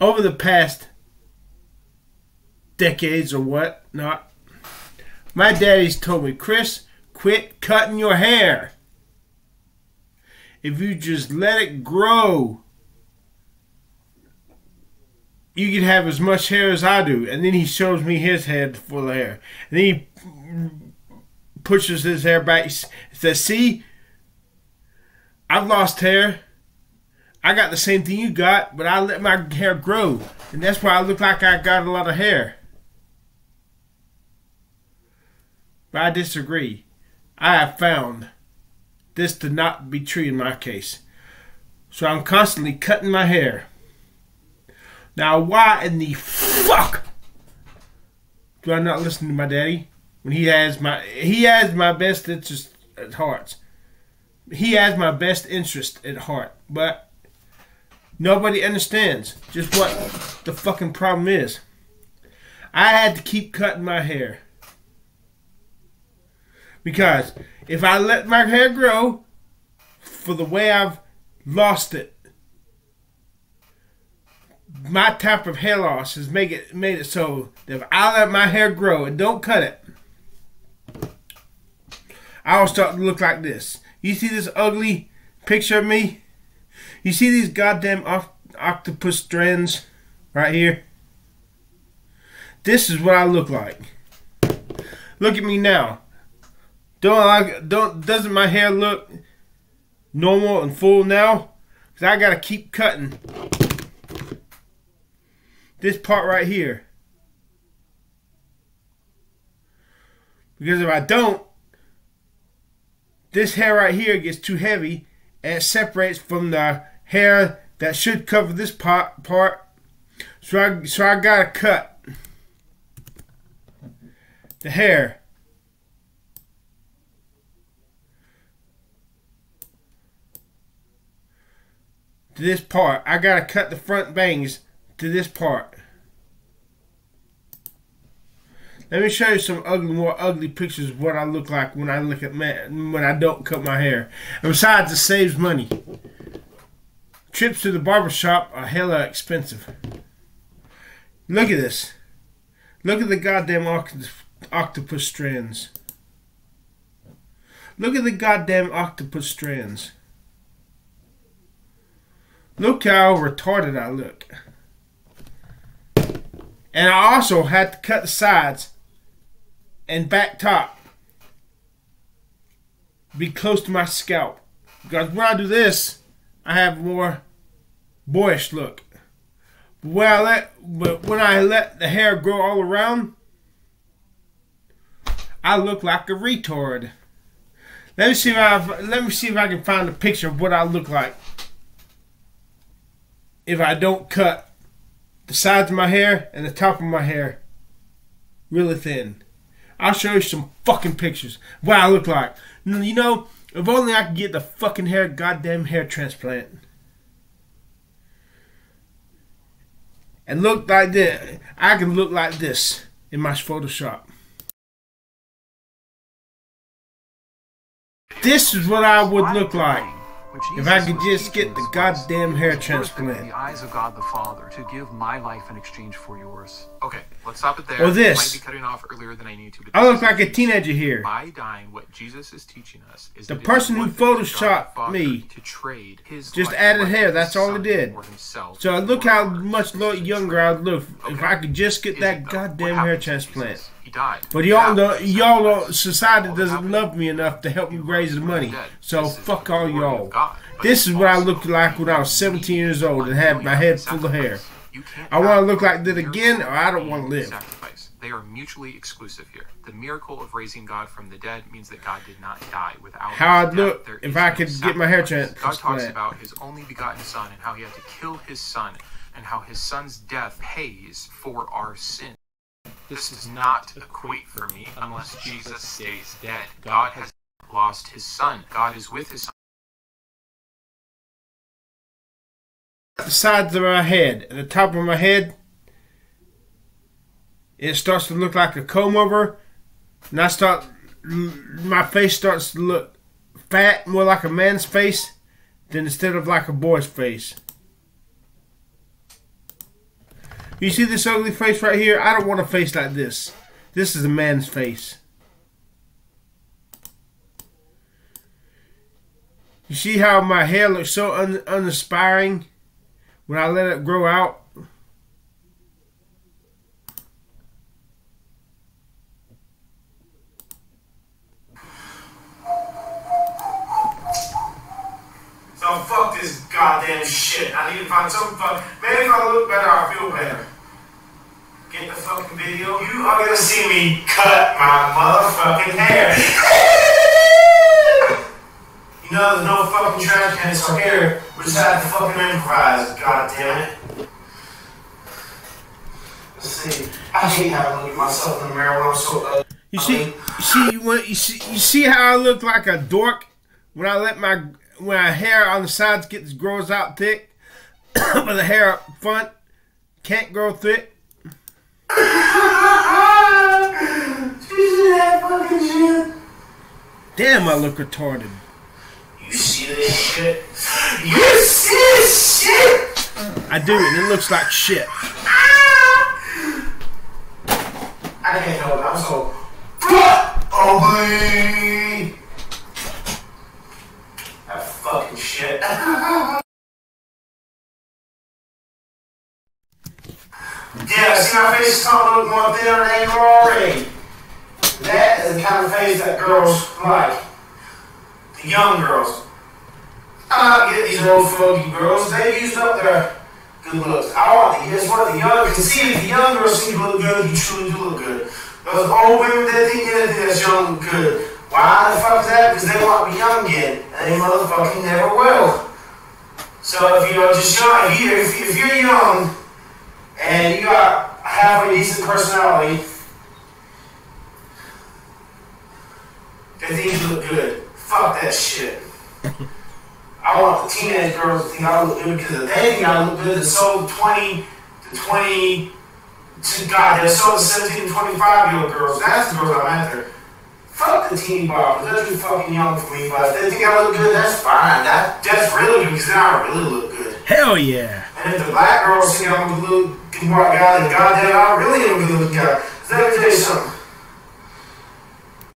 over the past decades or what not, my daddy's told me, Chris, quit cutting your hair. If you just let it grow, you can have as much hair as I do. And then he shows me his head full of hair. And then he pushes his hair back. He says, see, I've lost hair. I got the same thing you got, but I let my hair grow. And that's why I look like I got a lot of hair. But I disagree. I have found this to not be true in my case. So I'm constantly cutting my hair. Now why in the fuck do I not listen to my daddy when he has my best interest at heart? He has my best interest at heart, but nobody understands just what the fucking problem is. I had to keep cutting my hair. Because if I let my hair grow for the way I've lost it, my type of hair loss has made it so that if I let my hair grow and don't cut it, I'll start to look like this. You see this ugly picture of me? You see these goddamn octopus strands right here? This is what I look like. Look at me now. Doesn't my hair look normal and full now? Because I gotta keep cutting this part right here. Because if I don't, this hair right here gets too heavy and it separates from the hair that should cover this part. So I gotta cut the hair. To this part. I gotta cut the front bangs to this part. Let me show you some more ugly pictures of what I look like when I look at when I don't cut my hair. And besides, it saves money. Trips to the barbershop are hella expensive. Look at this. Look at the goddamn octopus strands. Look at the goddamn octopus strands. Look how retarded I look. And I also had to cut the sides and back top. Be close to my scalp. Because when I do this, I have a more boyish look. But when I let the hair grow all around, I look like a retard. Let me see if I can find a picture of what I look like if I don't cut the sides of my hair and the top of my hair really thin. I'll show you some fucking pictures of what I look like. You know, if only I could get the fucking goddamn hair transplant. And look like this. I can look like this in my Photoshop. This is what I would look like if I could just get the goddamn hair transplant. In the eyes of God the Father, to give my life in exchange for yours. Okay, let's stop it there. Or this. I might be cutting off earlier than I need to. I look like a teenager here. By dying, what Jesus is teaching us is the person who photoshopped me to trade his just added hair. That's all it did. So look how much younger I'd look if I could just get that goddamn hair transplant. He died. But y'all know, society doesn't love me enough to help me raise the money. So fuck all y'all. This is what I looked like when I was 17 years old and had my head full of hair. I want to look like that again, or I don't want to live. They are mutually exclusive here. The miracle of raising God from the dead means that God did not die without how I'd look if I could get my hair transplant. God talks about his only begotten son and how he had to kill his son and how his son's death pays for our sin. This does not equate for me unless Jesus stays dead. God has lost his son. God is with his son. The sides of my head and the top of my head, it starts to look like a comb over, and my face starts to look fat, more like a man's face than instead of like a boy's face. You see this ugly face right here? I don't want a face like this. This is a man's face. You see how my hair looks so uninspiring when I let it grow out? So fuck this goddamn shit. I need to find something fun. Maybe if I look better, I'll feel better. Get the fucking video. You are gonna see me cut my motherfucking hair. You know there's no fucking trash cans so here. We just have to fucking improvise. God damn it. Let's see. I hate how I look at myself in the mirror when I'm so ugly. You see how I look like a dork when I let my hair on the sides grows out thick, but the hair up front can't grow thick. Damn, I look retarded. You see this shit? You see this shit? I do, and it looks like shit. I can't help it. I'm so ugly. That fucking shit. Yeah, see my face is starting to look more thinner than you already. That is the kind of face that girls like. The young girls. I'm not getting these old fogey girls. They used up their good looks. I want the, it's what the young, you can see if the young girls seem to look good, you truly do look good. Those old women that think anything that's young look good. Why the fuck is that? Because they want to be young again. And they motherfucking never will. So if you're just young, if you're young, and you got halfway decent personality, they think you look good. Fuck that shit. I want the teenage girls to think I look good because they think I look good. They're so 20 to 20 to God, they're so 17 to 25-year-old girls. That's the girls I'm after. Fuck the teeny boppers. They're too fucking young for me. But if they think I look good, that's fine. That's really good because then I really look good. Hell yeah. And if the black girls think I'm a good white guy, then goddamn, I really am a good looking guy. So let me tell you something.